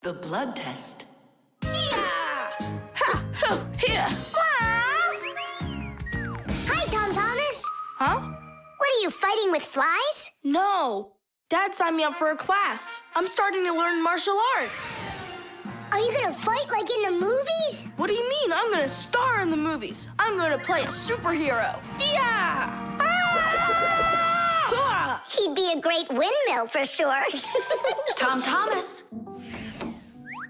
The blood test. Yeah! Ha! Ho! Here! Hi, Tom Thomas. Huh? What are you, fighting with flies? No. Dad signed me up for a class. I'm starting to learn martial arts. Are you gonna fight like in the movies? What do you mean? I'm gonna star in the movies. I'm gonna play a superhero. Yeah! Ah! He'd be a great windmill for sure. Tom Thomas.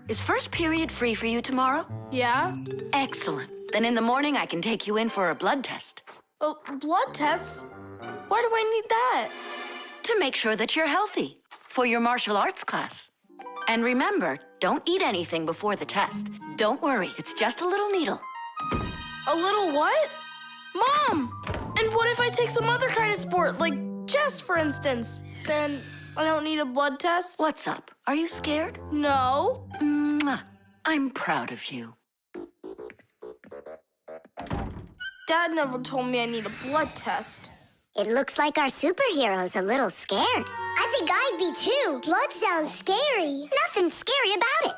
Is first period free for you tomorrow? Yeah? Excellent. Then in the morning I can take you in for a blood test. Oh, blood test? Why do I need that? To make sure that you're healthy for your martial arts class. And remember, don't eat anything before the test. Don't worry, it's just a little needle. A little what? Mom! And what if I take some other kind of sport, like chess, for instance? Then I don't need a blood test? What's up? Are you scared? No. Mwah. I'm proud of you. Dad never told me I need a blood test. It looks like our superhero's a little scared. I think I'd be too. Blood sounds scary. Nothing scary about it.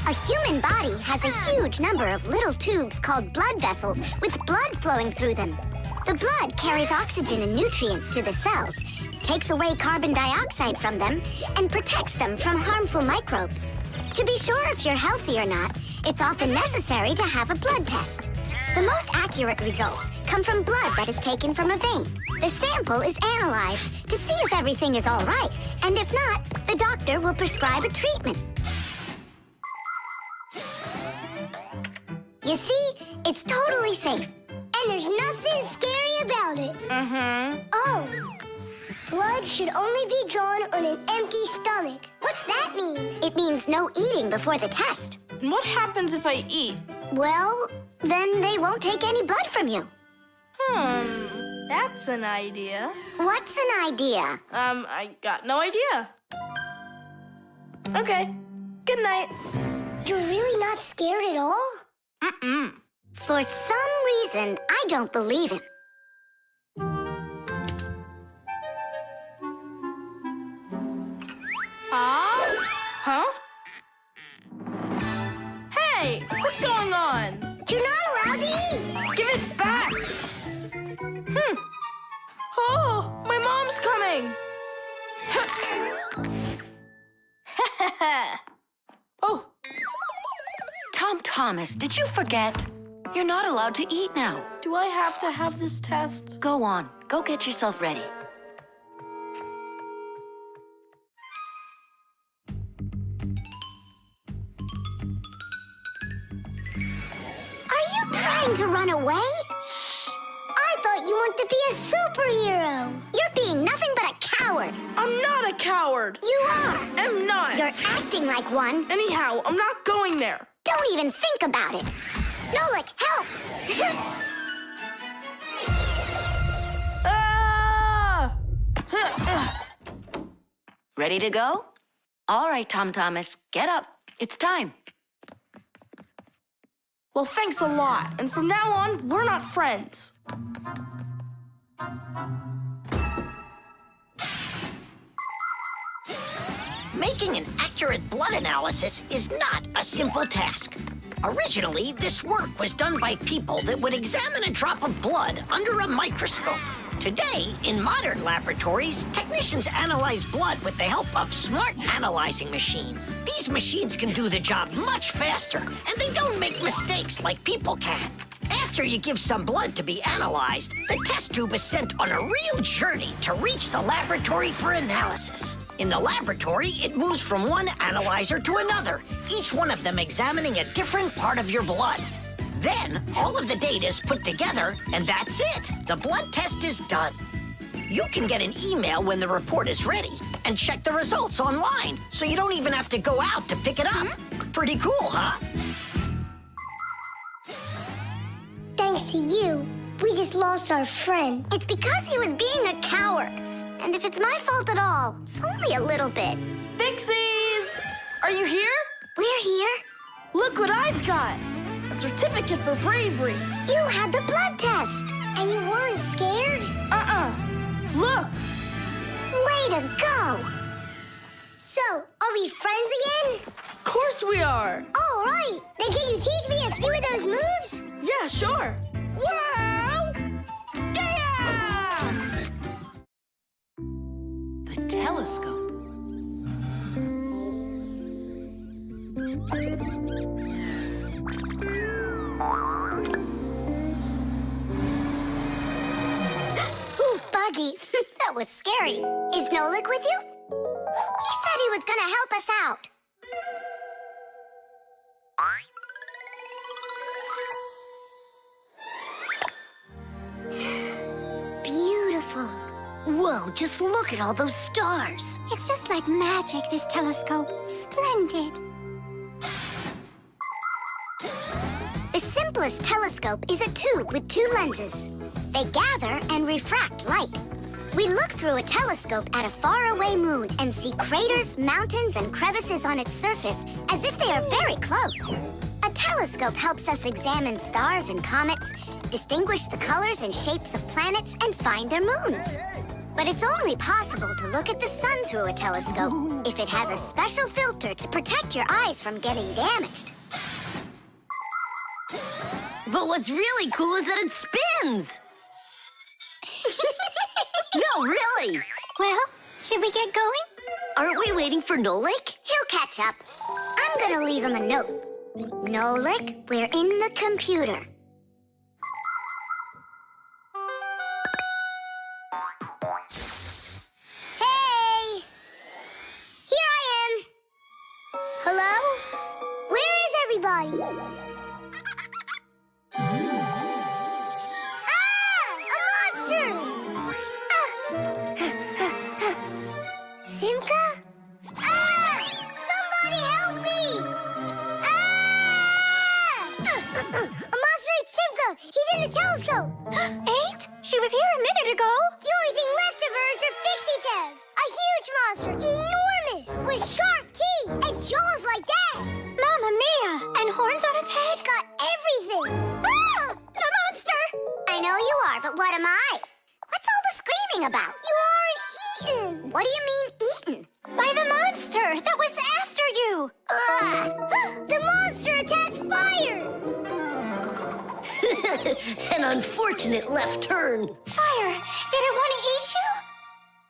A human body has a huge number of little tubes called blood vessels with blood flowing through them. The blood carries oxygen and nutrients to the cells, takes away carbon dioxide from them, and protects them from harmful microbes. To be sure if you're healthy or not, it's often necessary to have a blood test. The most accurate results come from blood that is taken from a vein. The sample is analyzed to see if everything is all right, and if not, the doctor will prescribe a treatment. You see, it's totally safe. And there's nothing scary about it. Mm-hmm. Oh, blood should only be drawn on an empty stomach. What's that mean? It means no eating before the test. And what happens if I eat? Well, then they won't take any blood from you. That's an idea. What's an idea? I got no idea. Okay, good night. You're really not scared at all? Mm-mm. For some reason, I don't believe him. Huh? Hey, what's going on? You're not allowed to eat. Give it back. Oh, my mom's coming. Oh. Tom Thomas, did you forget? You're not allowed to eat now. Do I have to have this test? Go on. Go get yourself ready. Are you trying to run away? I thought you wanted to be a superhero. You're being nothing but a coward. I'm not a coward. You are. I'm not. You're acting like one. Anyhow, I'm not going there. Don't even think about it. Nolik, help! Ah! Ready to go? All right, Tom Thomas, get up. It's time. Well, thanks a lot. And from now on, we're not friends. Making an accurate blood analysis is not a simple task. Originally, this work was done by people that would examine a drop of blood under a microscope. Today, in modern laboratories, technicians analyze blood with the help of smart analyzing machines. These machines can do the job much faster, and they don't make mistakes like people can. After you give some blood to be analyzed, the test tube is sent on a real journey to reach the laboratory for analysis. In the laboratory, it moves from one analyzer to another, each one of them examining a different part of your blood. Then, all of the data is put together, and that's it. The blood test is done. You can get an email when the report is ready and check the results online, so you don't even have to go out to pick it up. Pretty cool, huh? Thanks to you, we just lost our friend. It's because he was being a coward. And if it's my fault at all, it's only a little bit. Fixies! Are you here? We're here. Look what I've got! A certificate for bravery. You had the blood test. And you weren't scared? Look! Way to go! So, are we friends again? Of course we are. All right. Then can you teach me a few of those moves? Yeah, sure. Wow! Yeah! The telescope. Ooh, Buggy. That was scary. Is Nolik with you? He said he was gonna help us out. Beautiful. Whoa, just look at all those stars. It's just like magic, this telescope. Splendid. The simplest telescope is a tube with two lenses. They gather and refract light. We look through a telescope at a faraway moon and see craters, mountains, and crevices on its surface as if they are very close. A telescope helps us examine stars and comets, distinguish the colors and shapes of planets, and find their moons. But it's only possible to look at the sun through a telescope if it has a special filter to protect your eyes from getting damaged. But what's really cool is that it spins. No, really. Well, should we get going? Aren't we waiting for Nolik? He'll catch up. I'm gonna leave him a note. Nolik, we're in the computer. Hey! Here I am. Hello? Where is everybody? Ah! A monster! Simka? Ah! Somebody help me! Ah! A monster ate Simka! He's in the telescope! Ate? She was here a minute ago. The only thing left of her is her Fixie tail. A huge monster, enormous, with sharp teeth and jaws like that. Mamma mia! And horns on its head? It's got everything. Ah! The monster! I know you are, but what am I? What's all the screaming about? You aren't eaten. What do you mean eaten? By the monster that was after you. The monster attacked fire. An unfortunate left turn. Fire? Did it want to eat you?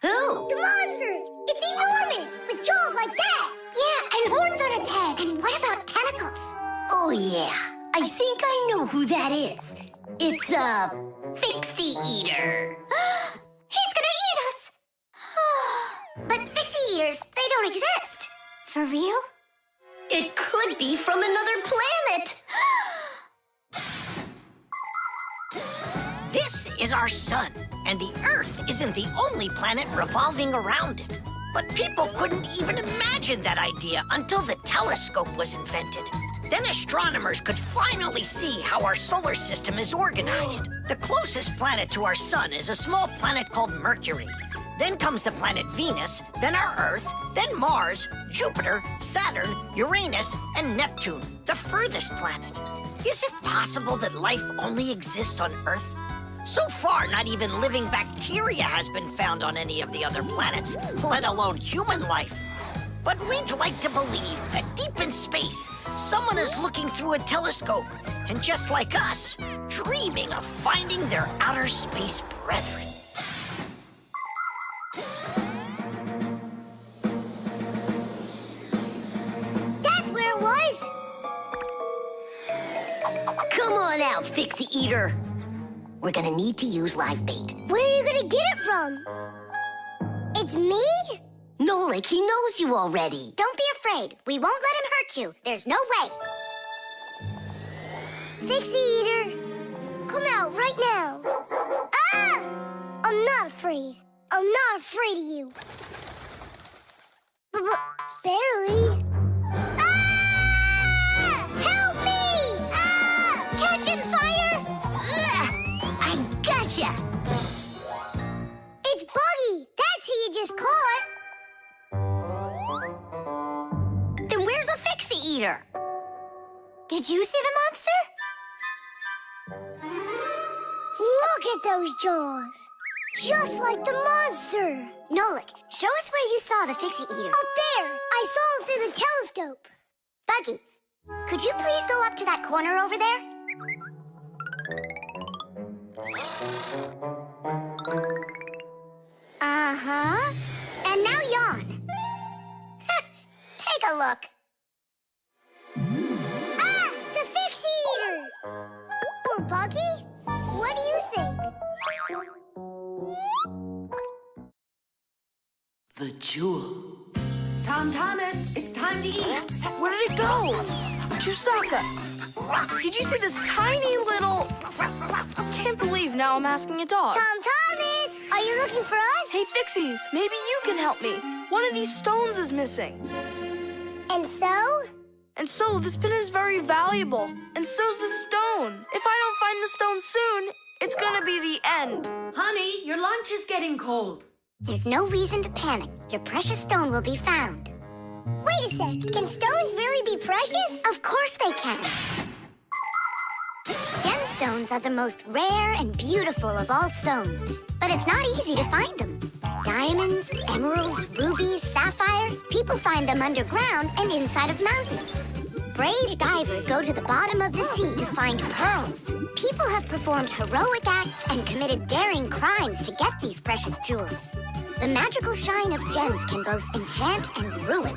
Who? The monster! It's enormous, with jaws like that! Yeah, and horns on its head. And what about tentacles? Oh, yeah. I think I know who that is. It's a Fixie eater. He's gonna eat us! But Fixie eaters, they don't exist. For real? It could be from another planet. This is our sun, and the Earth isn't the only planet revolving around it. But people couldn't even imagine that idea until the telescope was invented. Then astronomers could finally see how our solar system is organized. The closest planet to our sun is a small planet called Mercury. Then comes the planet Venus, then our Earth, then Mars, Jupiter, Saturn, Uranus, and Neptune, the furthest planet. Is it possible that life only exists on Earth? So far, not even living bacteria has been found on any of the other planets, let alone human life. But we'd like to believe that deep in space, someone is looking through a telescope, and just like us, dreaming of finding their outer space brethren. That's where it was! Come on out, Fixie Eater. We're gonna need to use live bait. Where are you gonna get it from? It's me? Nolik, he knows you already. Don't be afraid. We won't let him hurt you. There's no way. Fixie Eater, come out right now. Ah! I'm not afraid. I'm not afraid of you. Barely. Ah! Help me! Ah! Catching fire! I gotcha! It's Buggy. That's who you just caught. Then where's the Fixie Eater? Did you see the monster? Look at those jaws. Just like the monster. Nolik, show us where you saw the Fixie Eater. Up there! I saw him through the telescope. Buggy, could you please go up to that corner over there? Uh-huh. And now yawn. Take a look. Ah! The Fixie Eater! Or Buggy? What do you think? The jewel. Tom Thomas, it's time to eat. Where did it go? Chusaka, did you see this tiny little... Can't believe now I'm asking a dog. Tom Thomas! Are you looking for us? Hey, Fixies, maybe you can help me. One of these stones is missing. And so? And so, this pin is very valuable. And so's the stone. If I don't find the stone soon, it's gonna be the end. Honey, your lunch is getting cold. There's no reason to panic. Your precious stone will be found. Wait a sec. Can stones really be precious? Of course they can. Gemstones are the most rare and beautiful of all stones, but it's not easy to find them. Diamonds, emeralds, rubies, sapphires, people find them underground and inside of mountains. Brave divers go to the bottom of the sea to find pearls. People have performed heroic acts and committed daring crimes to get these precious jewels. The magical shine of gems can both enchant and ruin.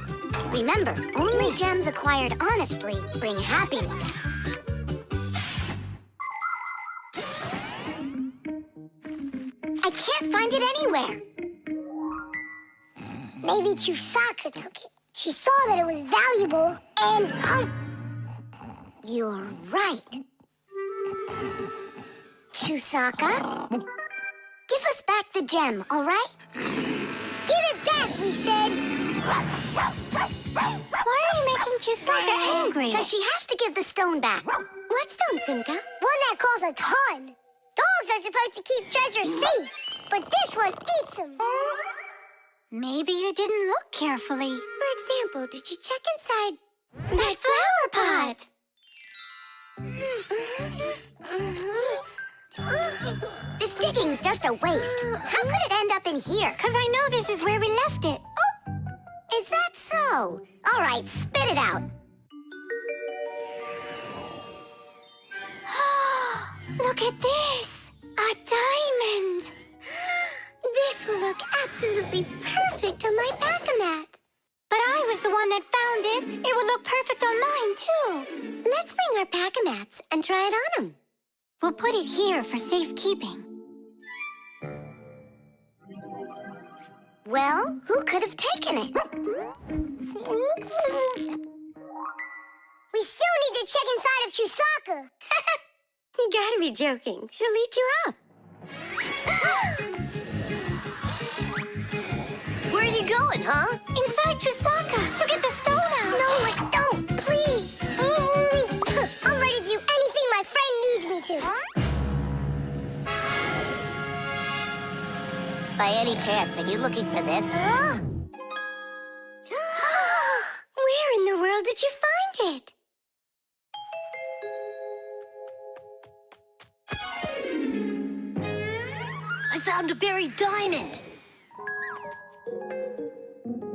Remember, only gems acquired honestly bring happiness. I can't find it anywhere. Maybe Chusaka took it. She saw that it was valuable and... You're right. Chusaka, give us back the gem, all right? Give it back, we said. Why are you making Chusaka angry? Because she has to give the stone back. What stone, Simka? One that costs a ton. Dogs are supposed to keep treasure safe, but this one eats them. Maybe you didn't look carefully. For example, did you check inside that flower pot? This digging's just a waste. How could it end up in here? Because I know this is where we left it. Oh! Is that so? All right, spit it out. Look at this! A diamond! This will look absolutely perfect on my pack-a-mat. But I was the one that found it. It would look perfect on mine, too. Let's bring our pack-a-mats and try it on them. We'll put it here for safekeeping. Well, who could have taken it? We still need to check inside of Chusaka. You gotta be joking. She'll eat you up. Where are you going, huh? Inside Chusaka to get the stone out. No, don't, please. I'm ready to do anything my friend needs me to. By any chance, are you looking for this? Where in the world did you find it? I found a buried diamond.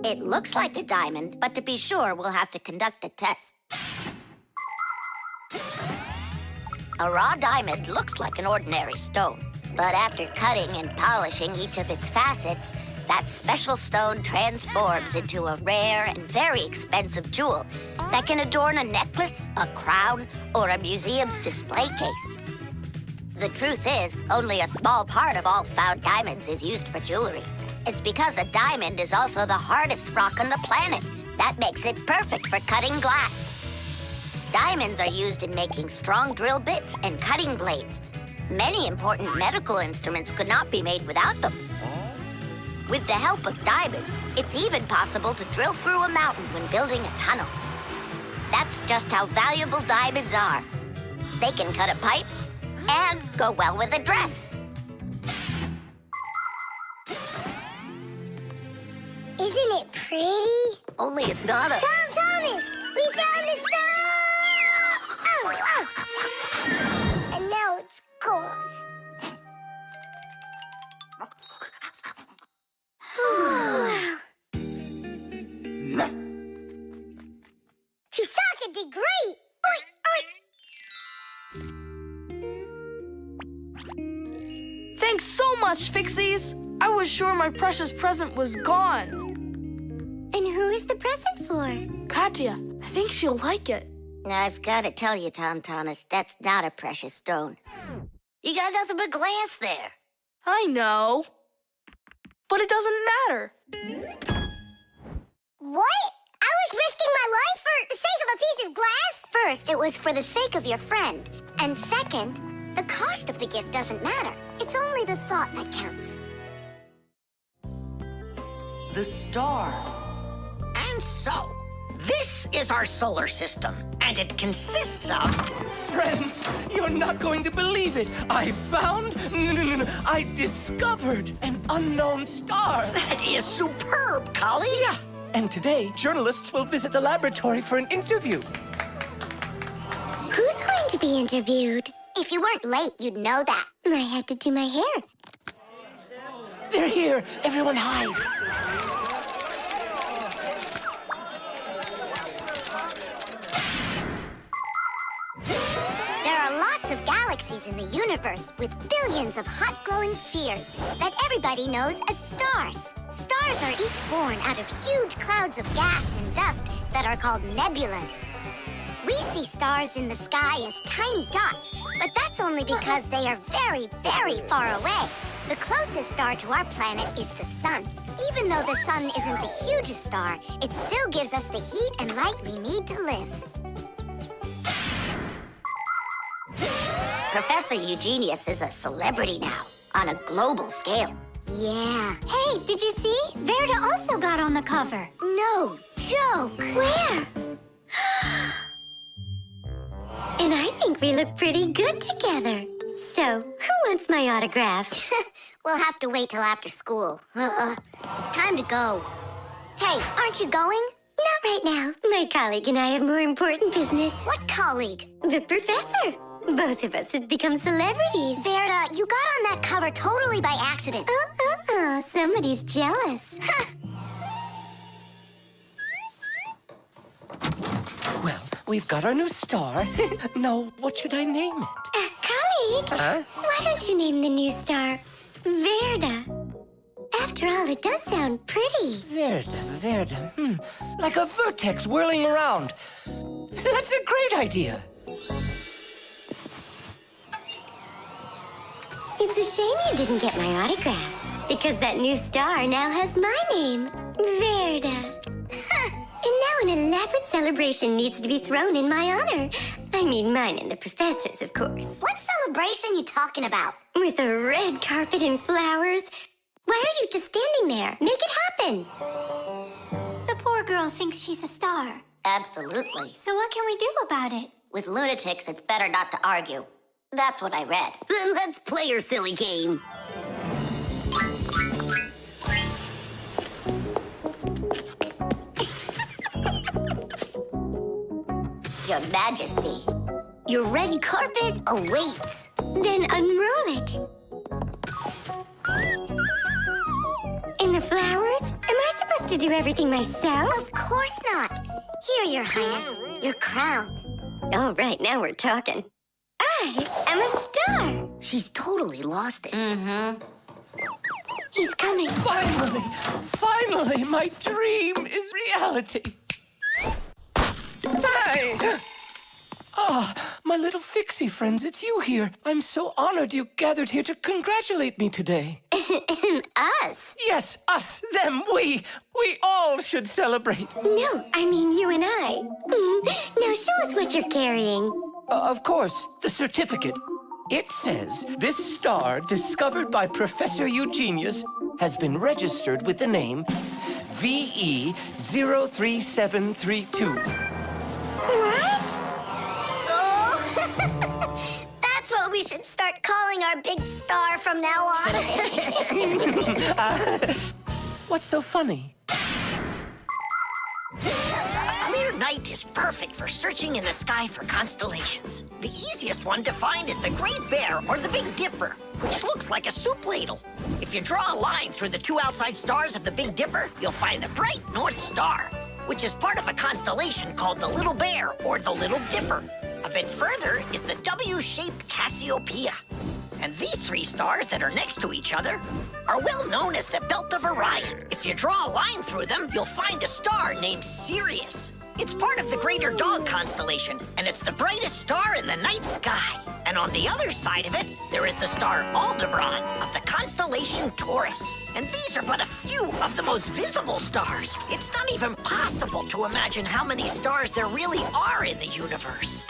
It looks like a diamond, but to be sure, we'll have to conduct a test. A raw diamond looks like an ordinary stone, but after cutting and polishing each of its facets, that special stone transforms into a rare and very expensive jewel that can adorn a necklace, a crown, or a museum's display case. The truth is, only a small part of all found diamonds is used for jewelry. It's because a diamond is also the hardest rock on the planet. That makes it perfect for cutting glass. Diamonds are used in making strong drill bits and cutting blades. Many important medical instruments could not be made without them. With the help of diamonds, it's even possible to drill through a mountain when building a tunnel. That's just how valuable diamonds are. They can cut a pipe and go well with a dress. Isn't it pretty? Only it's not a... Tom Thomas! We found the stone! Oh! And now it's gone. much, Fixies. I was sure my precious present was gone. And who is the present for? Katya, I think she'll like it. I've got to tell you, Tom Thomas, that's not a precious stone. You got nothing but glass there. I know. But it doesn't matter. What? I was risking my life for the sake of a piece of glass? First, it was for the sake of your friend. And second, the cost of the gift doesn't matter. It's only the thought that counts. The star. And so, this is our solar system, and it consists of... Friends, you're not going to believe it. I found, I discovered an unknown star. That is superb, colleague. Yeah, and today, journalists will visit the laboratory for an interview. Who's going to be interviewed? If you weren't late, you'd know that. I had to do my hair. They're here. Everyone hide. There are lots of galaxies in the universe with billions of hot glowing spheres that everybody knows as stars. Stars are each born out of huge clouds of gas and dust that are called nebulas. We see stars in the sky as tiny dots, but that's only because they are very, very far away. The closest star to our planet is the sun. Even though the sun isn't the hugest star, it still gives us the heat and light we need to live. Professor Eugenius is a celebrity now, on a global scale. Yeah. Hey, did you see? Verda also got on the cover. No joke. Where? And I think we look pretty good together. So, who wants my autograph? We'll have to wait till after school. It's time to go. Hey, aren't you going? Not right now. My colleague and I have more important business. What colleague? The professor. Both of us have become celebrities. Verda, you got on that cover totally by accident. Somebody's jealous. Well, we've got our new star. Now, what should I name it? Colleague, Huh? why don't you name the new star Verda? After all, it does sound pretty. Verda. Like a vertex whirling around. That's a great idea. It's a shame you didn't get my autograph, because that new star now has my name, Verda. And now an elaborate celebration needs to be thrown in my honor. I mean mine and the professor's, of course. What celebration you talking about? With a red carpet and flowers. Why are you just standing there? Make it happen. The poor girl thinks she's a star. Absolutely. So what can we do about it? With lunatics, it's better not to argue. That's what I read. Then let's play your silly game. Your Majesty, your red carpet awaits. Then unroll it. And the flowers? Am I supposed to do everything myself? Of course not. Here, Your Highness, your crown. All right, now we're talking. I am a star. She's totally lost it. He's coming. Finally, my dream is reality. Hi! My little Fixie friends, it's you here. I'm so honored you gathered here to congratulate me today. Us? Yes, us, them, we all should celebrate. No, I mean you and I. Now show us what you're carrying. Of course, the certificate. It says, this star, discovered by Professor Eugenius, has been registered with the name VE03732. What? Oh, that's what we should start calling our big star from now on. What's so funny? A clear night is perfect for searching in the sky for constellations. The easiest one to find is the Great Bear or the Big Dipper, which looks like a soup ladle. If you draw a line through the two outside stars of the Big Dipper, you'll find the bright North Star, which is part of a constellation called the Little Bear or the Little Dipper. A bit further is the W-shaped Cassiopeia. And these three stars that are next to each other are well known as the Belt of Orion. If you draw a line through them, you'll find a star named Sirius. It's part of the Greater Dog constellation, and it's the brightest star in the night sky. And on the other side of it, there is the star Aldebaran of the constellation Taurus. And these are but a few of the most visible stars. It's not even possible to imagine how many stars there really are in the universe.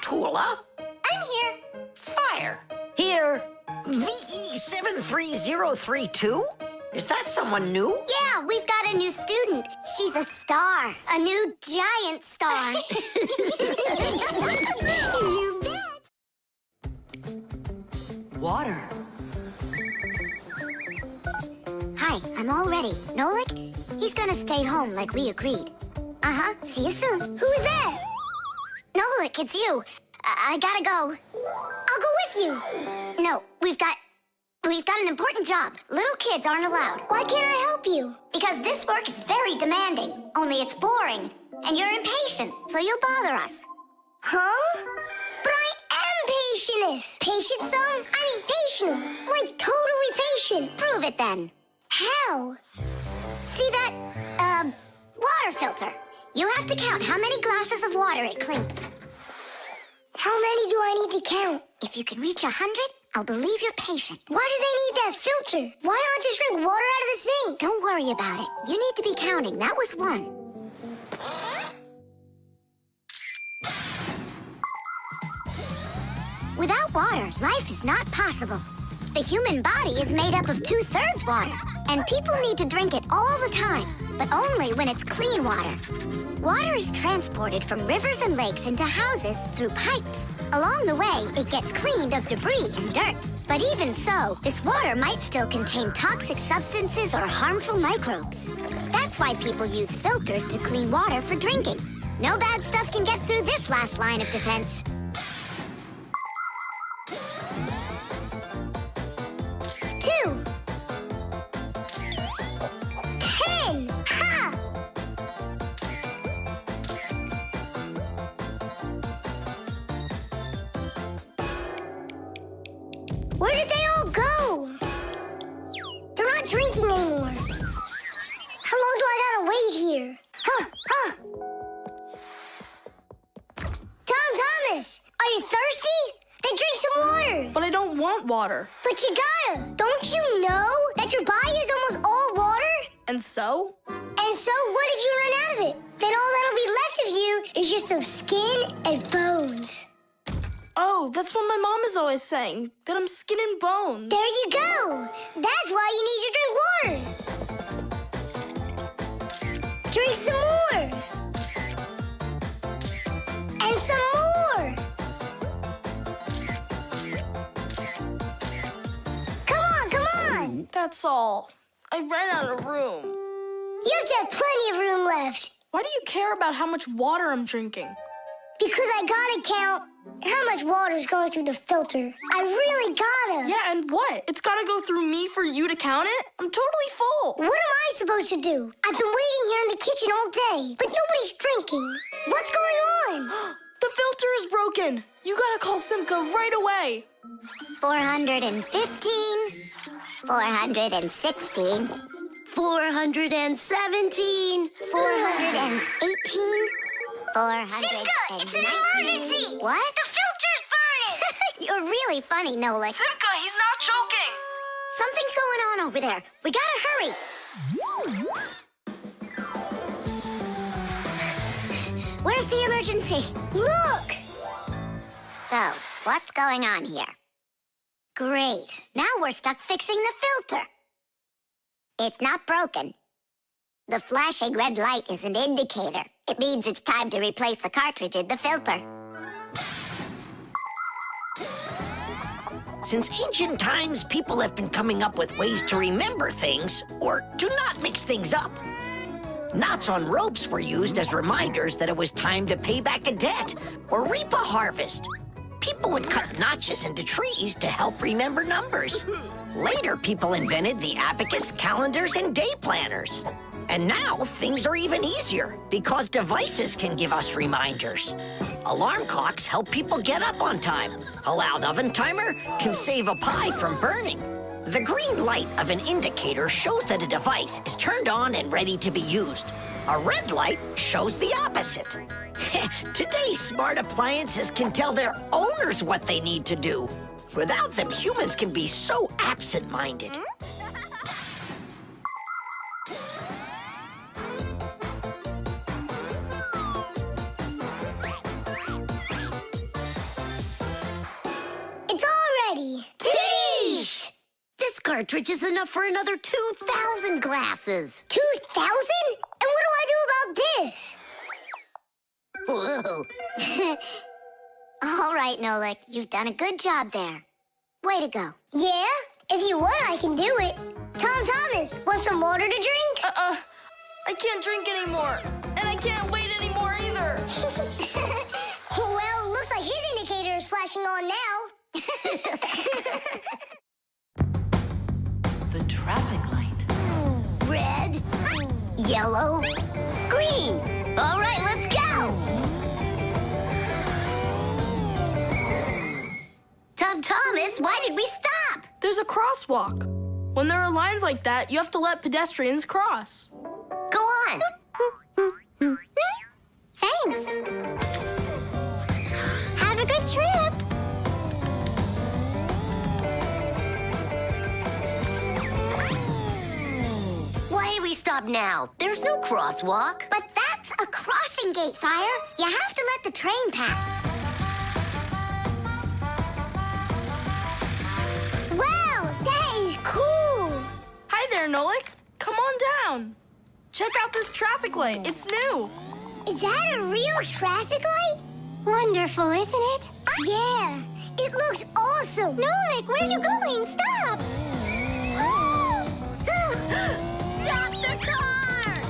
Tula? I'm here. Fire. Here. VE73032? Is that someone new? Yeah, we've got a new student. She's a star. A new giant star. You bet. Water. Hi, I'm all ready. Nolik? He's gonna stay home like we agreed. Uh-huh, see you soon. Who's that? Nolik, it's you. I gotta go. I'll go with you. No, we've got an important job. Little kids aren't allowed. Why can't I help you? Because this work is very demanding. Only it's boring. And you're impatient, so you'll bother us. Huh? But I am patientest. Patient, son? I mean patient. Like totally patient. Prove it then. How? See that, water filter? You have to count how many glasses of water it cleans. How many do I need to count? If you can reach 100, I'll believe you're patient. Why do they need that filter? Why not just drink water out of the sink? Don't worry about it. You need to be counting. That was 1. Without water, life is not possible. The human body is made up of 2/3 water, and people need to drink it all the time, but only when it's clean water. Water is transported from rivers and lakes into houses through pipes. Along the way, it gets cleaned of debris and dirt. But even so, this water might still contain toxic substances or harmful microbes. That's why people use filters to clean water for drinking. No bad stuff can get through this last line of defense. 2. 10. Ha! Where did they all go? They're not drinking anymore. How long do I gotta wait here? Thomas, are you thirsty? Then drink some water. But I don't want water. But you gotta. Don't you know that your body is almost all water? And so? And so what if you run out of it? Then all that'll be left of you is just some skin and bones. Oh, that's what my mom is always saying, that I'm skin and bones. There you go. That's why you need to drink water. Drink some more. And some more. Come on. That's all. I ran out of room. You have to have plenty of room left. Why do you care about how much water I'm drinking? Because I gotta count how much water is going through the filter. I really gotta. Yeah, and what? It's gotta go through me for you to count it? I'm totally full. What am I supposed to do? I've been waiting here in the kitchen all day, but nobody's drinking. What's going on? The filter is broken. You gotta call Simka right away. 415, 416, 417, 418, 419. It's an emergency! What? The filter's burning! You're really funny, Nolik. Simka, he's not joking. Something's going on over there. We gotta hurry. Where's the emergency? Look! So, what's going on here? Great. Now we're stuck fixing the filter. It's not broken. The flashing red light is an indicator. It means it's time to replace the cartridge in the filter. Since ancient times, people have been coming up with ways to remember things or to not mix things up. Knots on ropes were used as reminders that it was time to pay back a debt or reap a harvest. People would cut notches into trees to help remember numbers. Later, people invented the abacus, calendars, and day planners. And now things are even easier because devices can give us reminders. Alarm clocks help people get up on time. A loud oven timer can save a pie from burning. The green light of an indicator shows that a device is turned on and ready to be used. A red light shows the opposite. Today's smart appliances can tell their owners what they need to do. Without them, humans can be so absent-minded. It's all ready. Teesh! This cartridge is enough for another 2,000 glasses. 2,000? And what do I do about this? Whoa. All right, Nolik, you've done a good job there. Way to go. Yeah? If you want, I can do it. Tom Thomas, want some water to drink? I can't drink anymore. And I can't wait anymore either. Well, looks like his indicator is flashing on now. The traffic light. Red, yellow, green. All right, let's go. Tom Thomas, why did we stop? There's a crosswalk. When there are lines like that, you have to let pedestrians cross. Go on. Thanks. Have a good trip. Why do we stop now? There's no crosswalk. But that's a crossing gate, Fire. You have to let the train pass. Wow, that is cool. Hi there, Nolik. Come on down. Check out this traffic light. It's new. Is that a real traffic light? Wonderful, isn't it? Yeah, it looks awesome. Nolik, where are you going? Stop. Stop the car!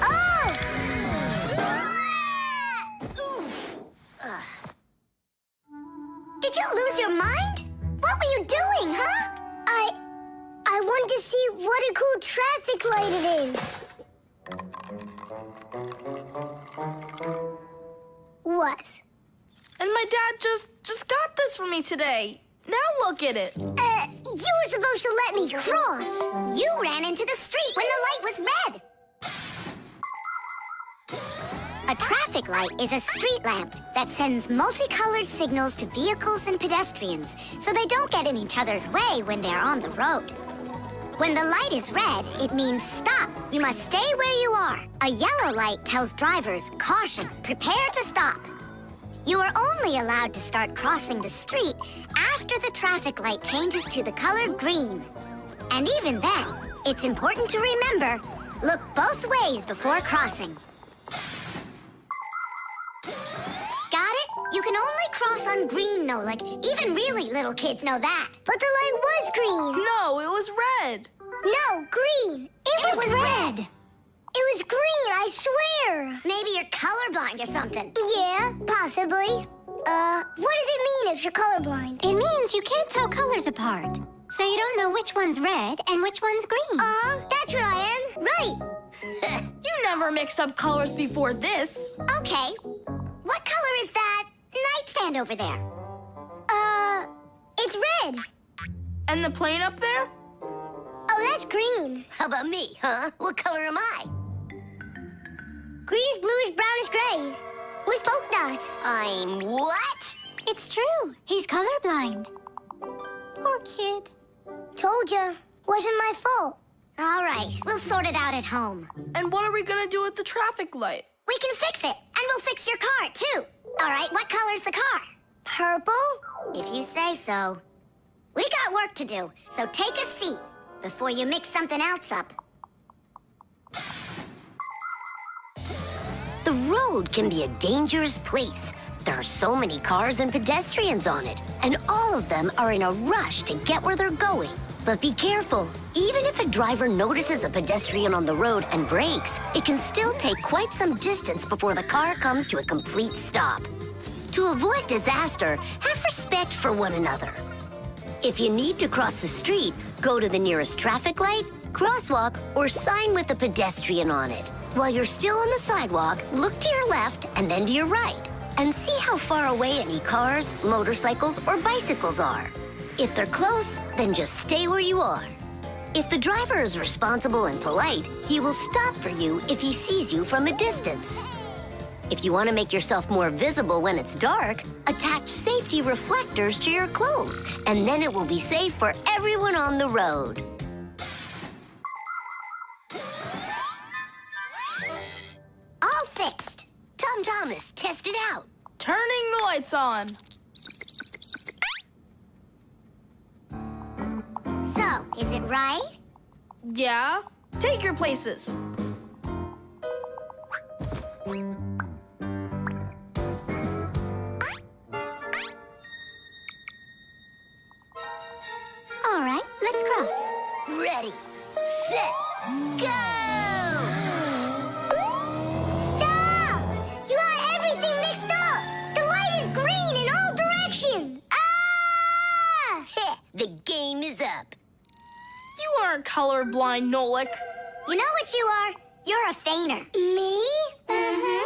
Oh! Oof. Did you lose your mind? What were you doing, huh? I wanted to see what a cool traffic light it is. What? And my dad just got this for me today. Now look at it. You were supposed to let me cross. You ran into the street when the light was red. A traffic light is a street lamp that sends multicolored signals to vehicles and pedestrians so they don't get in each other's way when they're on the road. When the light is red, it means stop. You must stay where you are. A yellow light tells drivers, caution, prepare to stop. You are only allowed to start crossing the street after the traffic light changes to the color green. And even then, it's important to remember, look both ways before crossing. Got it? You can only cross on green, Nolik. Even really little kids know that. But the light was green. No, it was red. No, green. It was red. It was green, I swear. Maybe you're colorblind or something. Yeah, possibly. What does it mean if you're colorblind? It means you can't tell colors apart. So you don't know which one's red and which one's green. That's what I am. Right. You never mixed up colors before this. Okay. What color is that nightstand over there? It's red. And the plane up there? Oh, that's green. How about me, huh? What color am I? Greenish, bluish, brownish, gray. With polka dots. I'm what? It's true. He's colorblind. Poor kid. Told ya. Wasn't my fault. All right, we'll sort it out at home. And what are we gonna do with the traffic light? We can fix it, and we'll fix your car, too. All right, what color's the car? Purple? If you say so. We got work to do, so take a seat before you mix something else up. The road can be a dangerous place. There are so many cars and pedestrians on it, and all of them are in a rush to get where they're going. But be careful. Even if a driver notices a pedestrian on the road and brakes, it can still take quite some distance before the car comes to a complete stop. To avoid disaster, have respect for one another. If you need to cross the street, go to the nearest traffic light, crosswalk, or sign with a pedestrian on it. While you're still on the sidewalk, look to your left and then to your right, and see how far away any cars, motorcycles, or bicycles are. If they're close, then just stay where you are. If the driver is responsible and polite, he will stop for you if he sees you from a distance. If you want to make yourself more visible when it's dark, attach safety reflectors to your clothes, and then it will be safe for everyone on the road. All fixed. Tom Thomas, test it out. Turning the lights on. So, is it right? Yeah? Take your places. All right, let's cross. Ready, set, go! Stop! You got everything mixed up! The light is green in all directions! Ah! The game is up. You aren't colorblind, Nolik. You know what you are? You're a feigner. Me? Mm-hmm.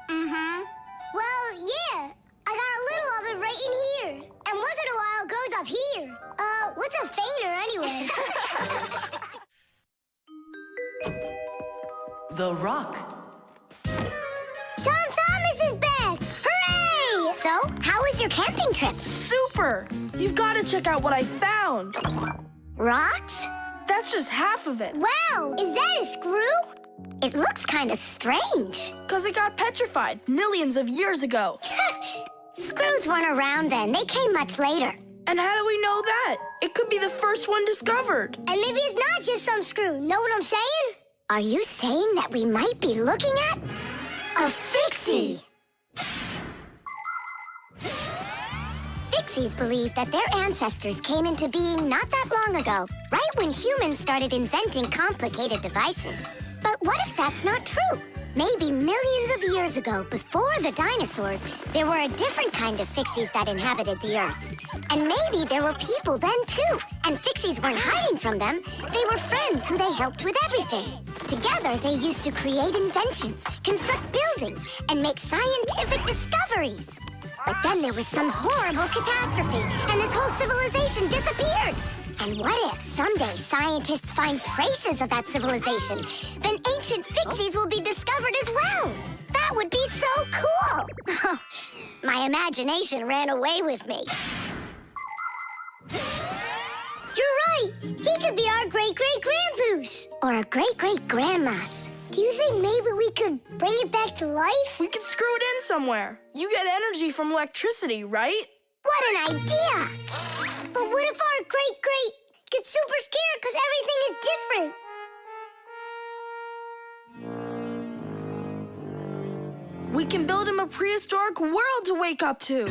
Mm-hmm. Well, yeah. I got a little of it right in here. And once in a while it goes up here. What's a feigner anyway? The rock. Tom Thomas is back! Hooray! So, how was your camping trip? Super! You've got to check out what I found. Rocks? That's just half of it. Wow! Is that a screw? It looks kind of strange. Because it got petrified millions of years ago. Screws weren't around then. They came much later. And how do we know that? It could be the first one discovered. And maybe it's not just some screw. Know what I'm saying? Are you saying that we might be looking at a Fixie? Fixies believe that their ancestors came into being not that long ago, right when humans started inventing complicated devices. But what if that's not true? Maybe millions of years ago, before the dinosaurs, there were a different kind of Fixies that inhabited the Earth. And maybe there were people then, too. And Fixies weren't hiding from them. They were friends who they helped with everything. Together, they used to create inventions, construct buildings, and make scientific discoveries. But then there was some horrible catastrophe, and this whole civilization disappeared. And what if someday scientists find traces of that civilization? Then ancient Fixies will be discovered as well. That would be so cool. My imagination ran away with me. You're right. He could be our great-great-grandpoos. Or a great-great-grandmas. Do you think maybe we could bring it back to life? We could screw it in somewhere. You get energy from electricity, right? What an idea! But what if our great-great gets super scared because everything is different? We can build him a prehistoric world to wake up to.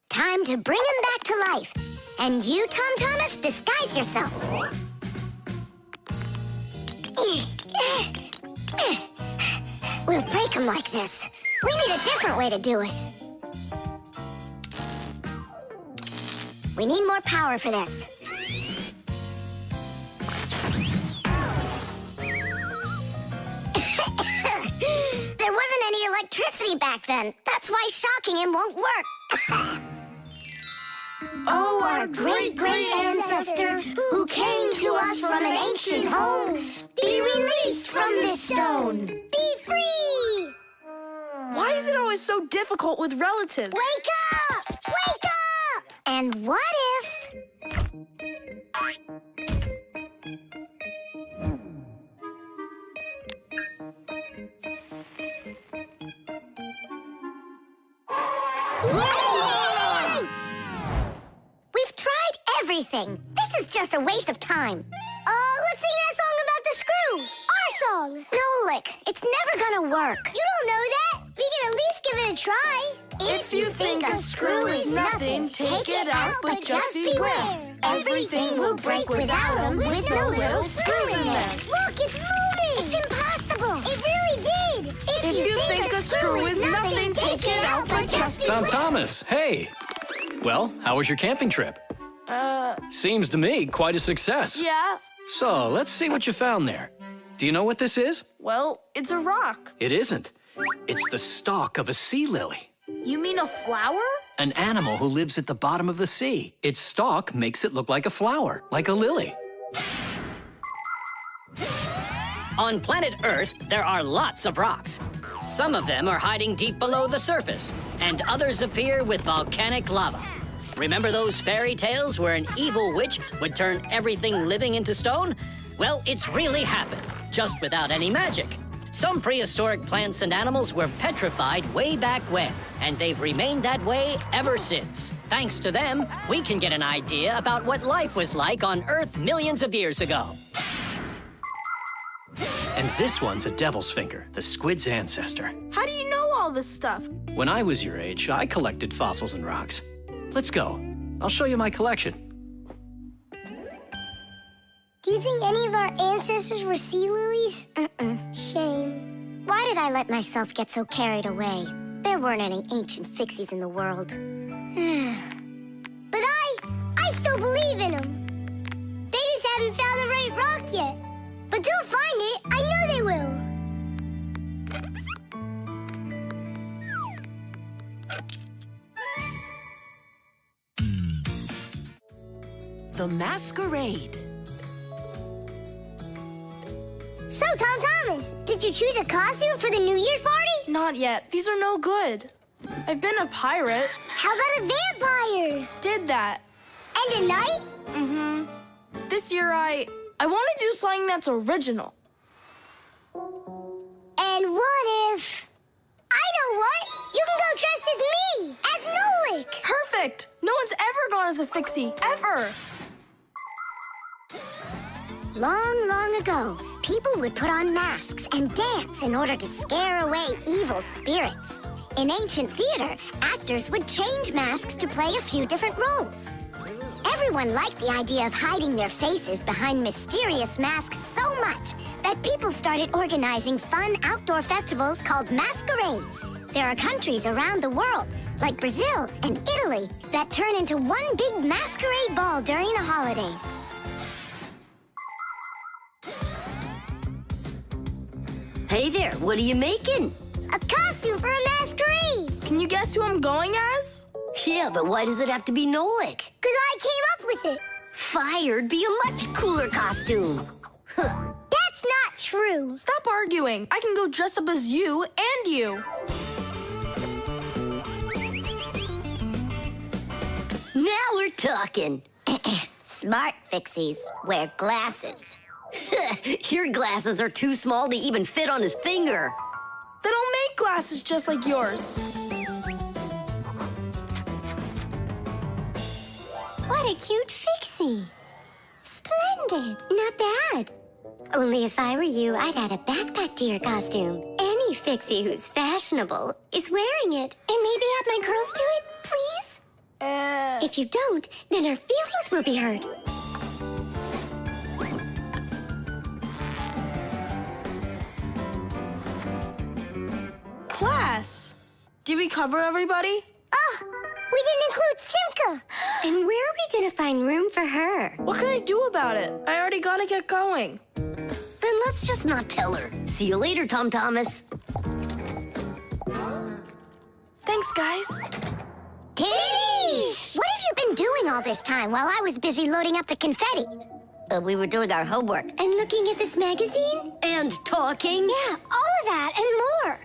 Time to bring him back to life. And you, Tom Thomas, disguise yourself. We'll break him like this. We need a different way to do it. We need more power for this. There wasn't any electricity back then. That's why shocking him won't work. Oh, our great-great ancestor, who came to us from an ancient home, be released from this stone. Be free! Why is it always so difficult with relatives? Wake up! Wake up! And what if... Yay! We've tried everything. This is just a waste of time. Let's sing that song about the screw. Our song. Nolik, it's never gonna work. You don't know that. We can at least give it a try. If you think a screw is nothing, take it out, but just beware. Everything will break without them, with no little screws in them. Look, it's moving! It's impossible! It really did! If you think a screw is nothing, take it out, but just beware. Tom Thomas, hey. Well, how was your camping trip? Seems to me quite a success. Yeah, So, let's see what you found there. Do you know what this is? well, it's a rock. It isn't. It's the stalk of a sea lily, You mean a flower? an animal who lives at the bottom of the sea. Its stalk makes it look like a flower, like a lily. On planet Earth, there are lots of rocks. Some of them are hiding deep below the surface, and others appear with volcanic lava. Remember those fairy tales where an evil witch would turn everything living into stone? Well, it's really happened, just without any magic. Some prehistoric plants and animals were petrified way back when, and they've remained that way ever since. Thanks to them, we can get an idea about what life was like on Earth millions of years ago. And this one's a devil's finger, the squid's ancestor. How do you know all this stuff? When I was your age, I collected fossils and rocks. Let's go. I'll show you my collection. Do you think any of our ancestors were sea lilies? Shame. Why did I let myself get so carried away? There weren't any ancient Fixies in the world. But I still believe in them. They just haven't found the right rock yet. But they'll find it. I know they will. The Masquerade. So, Tom Thomas, did you choose a costume for the New Year's party? Not yet. These are no good. I've been a pirate. How about a vampire? Did that. And a knight? Mm-hmm. This year I want to do something that's original. And what if... I know what! You can go dressed as me! As Nolik! Perfect! No one's ever gone as a Fixie, ever! Long, long ago, people would put on masks and dance in order to scare away evil spirits. In ancient theater, actors would change masks to play a few different roles. Everyone liked the idea of hiding their faces behind mysterious masks so much that people started organizing fun outdoor festivals called masquerades. There are countries around the world, like Brazil and Italy, that turn into one big masquerade ball during the holidays. Hey there, what are you making? A costume for a masquerade! Can you guess who I'm going as? Yeah, but why does it have to be Nolik? 'Cause I came up with it. Fired be a much cooler costume. That's not true. Stop arguing. I can go dress up as you and you. Now we're talking. Smart Fixies wear glasses. Your glasses are too small to even fit on his finger. They don't make glasses just like yours. What a cute Fixie. Splendid. Not bad. Only if I were you, I'd add a backpack to your costume. Any Fixie who's fashionable is wearing it. And maybe add my curls to it, please? If you don't, then our feelings will be hurt. Class. Did we cover everybody? Oh, we didn't include Simka. And where are we gonna find room for her? What can I do about it? I already gotta get going. Then let's just not tell her. See you later, Tom Thomas. Thanks, guys. Kitty! What have you been doing all this time while I was busy loading up the confetti? We were doing our homework. And looking at this magazine? And talking. Yeah, all of that and more.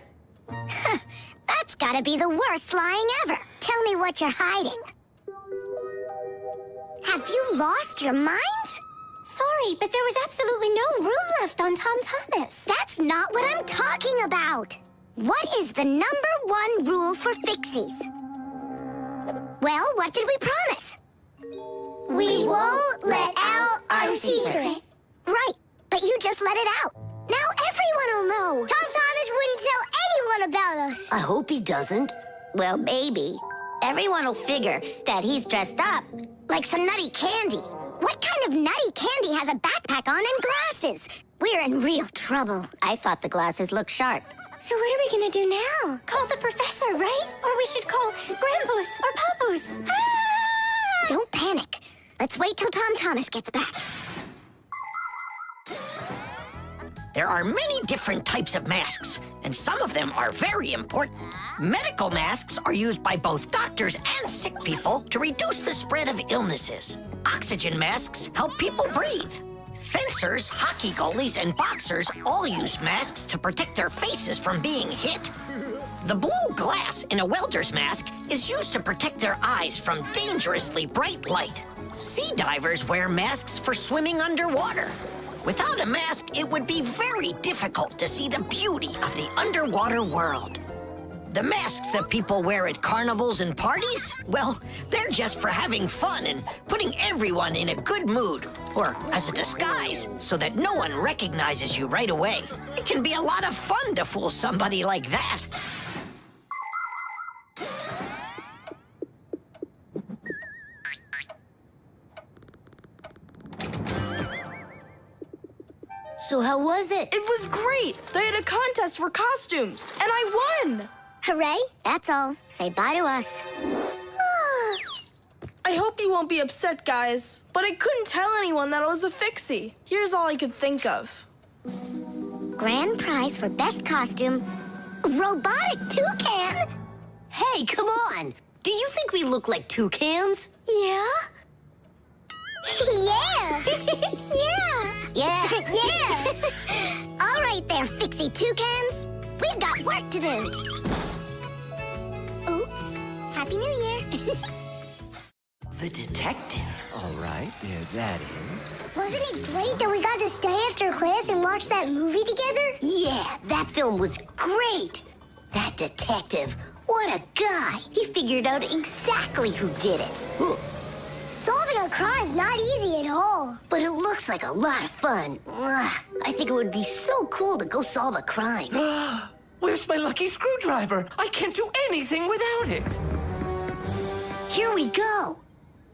That's gotta be the worst lying ever. Tell me what you're hiding. Have you lost your minds? Sorry, but there was absolutely no room left on Tom Thomas. That's not what I'm talking about. What is the #1 rule for Fixies? Well, what did we promise? We won't let out our secret. Right, but you just let it out. Now everyone will know. Tom Thomas wouldn't tell anyone about us. I hope he doesn't. Well, maybe. Everyone will figure that he's dressed up like some nutty candy. What kind of nutty candy has a backpack on and glasses? We're in real trouble. I thought the glasses looked sharp. So what are we gonna do now? Call the professor, right? Or we should call Grandpus or Papus. Ah! Don't panic. Let's wait till Tom Thomas gets back. There are many different types of masks, and some of them are very important. Medical masks are used by both doctors and sick people to reduce the spread of illnesses. Oxygen masks help people breathe. Fencers, hockey goalies, and boxers all use masks to protect their faces from being hit. The blue glass in a welder's mask is used to protect their eyes from dangerously bright light. Sea divers wear masks for swimming underwater. Without a mask, it would be very difficult to see the beauty of the underwater world. The masks that people wear at carnivals and parties, well, they're just for having fun and putting everyone in a good mood, or as a disguise, so that no one recognizes you right away. It can be a lot of fun to fool somebody like that. So how was it? It was great. They had a contest for costumes, and I won. Hooray, that's all. Say bye to us. I hope you won't be upset, guys, but I couldn't tell anyone that I was a Fixie. Here's all I could think of. Grand prize for best costume, robotic toucan. Hey, come on! Do you think we look like toucans? Yeah? Yeah. Yeah. Yeah. All right there, Fixie toucans. We've got work to do. Oops. Happy New Year. The detective. All right, there that is. Wasn't it great that we got to stay after class and watch that movie together? Yeah, that film was great. That detective, what a guy. He figured out exactly who did it. Solving a crime's not easy at all. But it looks like a lot of fun. I think it would be so cool to go solve a crime. Where's my lucky screwdriver? I can't do anything without it. Here we go.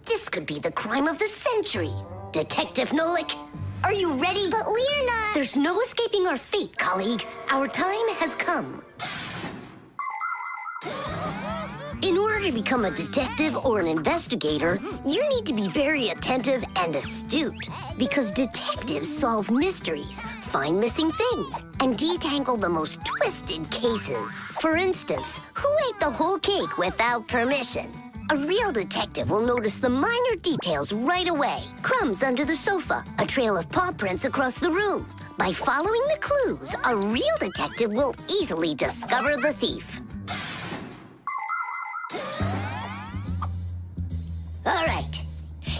This could be the crime of the century. Detective Nolik, are you ready? But we're not... There's no escaping our fate, colleague. Our time has come. In order to become a detective or an investigator, you need to be very attentive and astute, because detectives solve mysteries, find missing things, and detangle the most twisted cases. For instance, who ate the whole cake without permission? A real detective will notice the minor details right away. Crumbs under the sofa, a trail of paw prints across the room. By following the clues, a real detective will easily discover the thief. All right,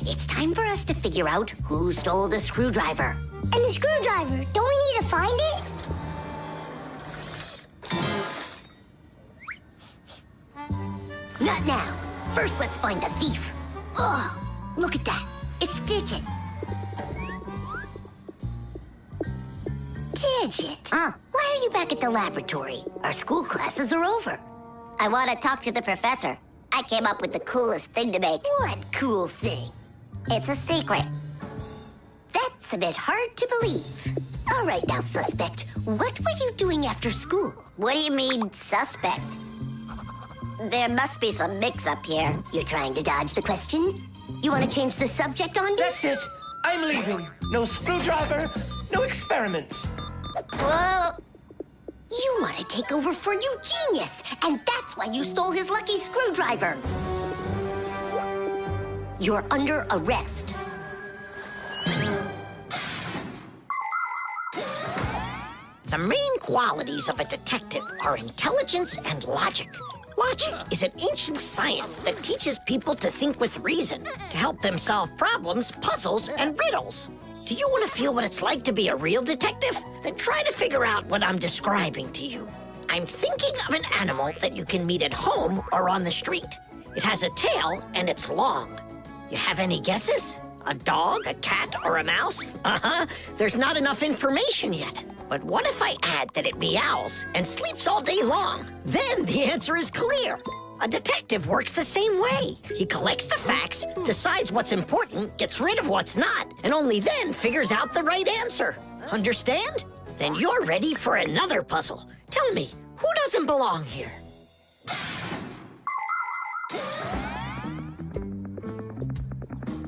it's time for us to figure out who stole the screwdriver. And the screwdriver, don't we need to find it? Not now. First, let's find the thief. Oh, look at that. It's Digit. Digit? Why are you back at the laboratory? Our school classes are over. I want to talk to the professor. I came up with the coolest thing to make. What cool thing? It's a secret. That's a bit hard to believe. All right now, suspect. What were you doing after school? What do you mean, suspect? There must be some mix-up here. You're trying to dodge the question? You want to change the subject on me? That's it. I'm leaving. No screwdriver, no experiments. Whoa! You want to take over for Eugenius, and that's why you stole his lucky screwdriver. You're under arrest. The main qualities of a detective are intelligence and logic. Logic is an ancient science that teaches people to think with reason, to help them solve problems, puzzles, and riddles. Do you want to feel what it's like to be a real detective? Then try to figure out what I'm describing to you. I'm thinking of an animal that you can meet at home or on the street. It has a tail and it's long. You have any guesses? A dog, a cat, or a mouse? There's not enough information yet. But what if I add that it meows and sleeps all day long? Then the answer is clear. A detective works the same way. He collects the facts, decides what's important, gets rid of what's not, and only then figures out the right answer. Understand? Then you're ready for another puzzle. Tell me, who doesn't belong here?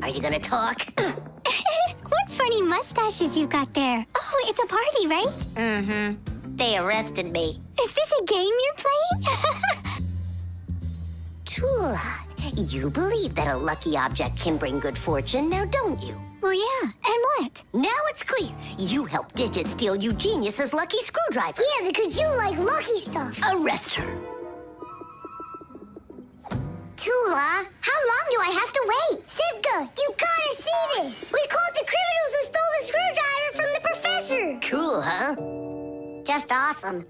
Are you gonna talk? What funny mustaches you got there. Oh, it's a party, right? Mm-hmm. They arrested me. Is this a game you're playing? Tula, you believe that a lucky object can bring good fortune, now don't you? Well, yeah. And what? Now it's clear. You helped Digit steal Eugenius's lucky screwdriver. Yeah, because you like lucky stuff. Arrest her. Tula, how long do I have to wait? Simka, you gotta see this. We caught the criminals who stole the screwdriver from the professor. Cool, huh? Just awesome.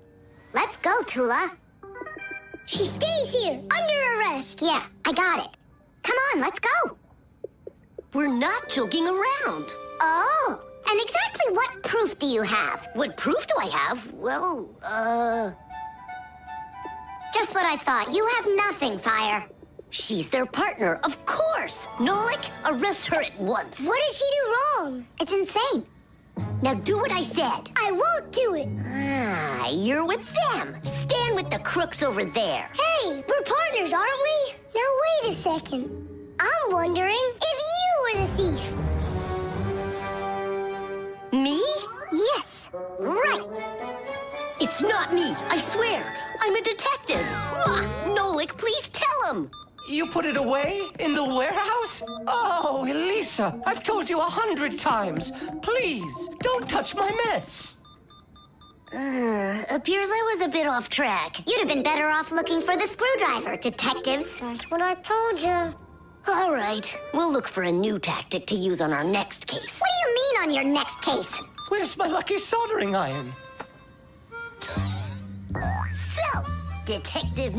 Let's go, Tula. She stays here, under arrest. Yeah, I got it. Come on, let's go. We're not joking around. Oh, and exactly what proof do you have? What proof do I have? Well, Just what I thought. You have nothing, Fire. she's their partner, of course. Nolik, arrest her at once. What did she do wrong? It's insane. Now do what I said. I won't do it. Ah, you're with them. Stand with the crooks over there. Hey, we're partners, aren't we? Now, wait a second. I'm wondering if you were the thief. Me? Yes, right. It's not me, I swear. I'm a detective. Nolik, please tell him. You put it away in the warehouse? Oh, Elisa, I've told you 100 times. Please, don't touch my mess. Appears I was a bit off track. You'd have been better off looking for the screwdriver, detectives. That's what I told you. All right, we'll look for a new tactic to use on our next case. What do you mean on your next case? Where's my lucky soldering iron? So, Detective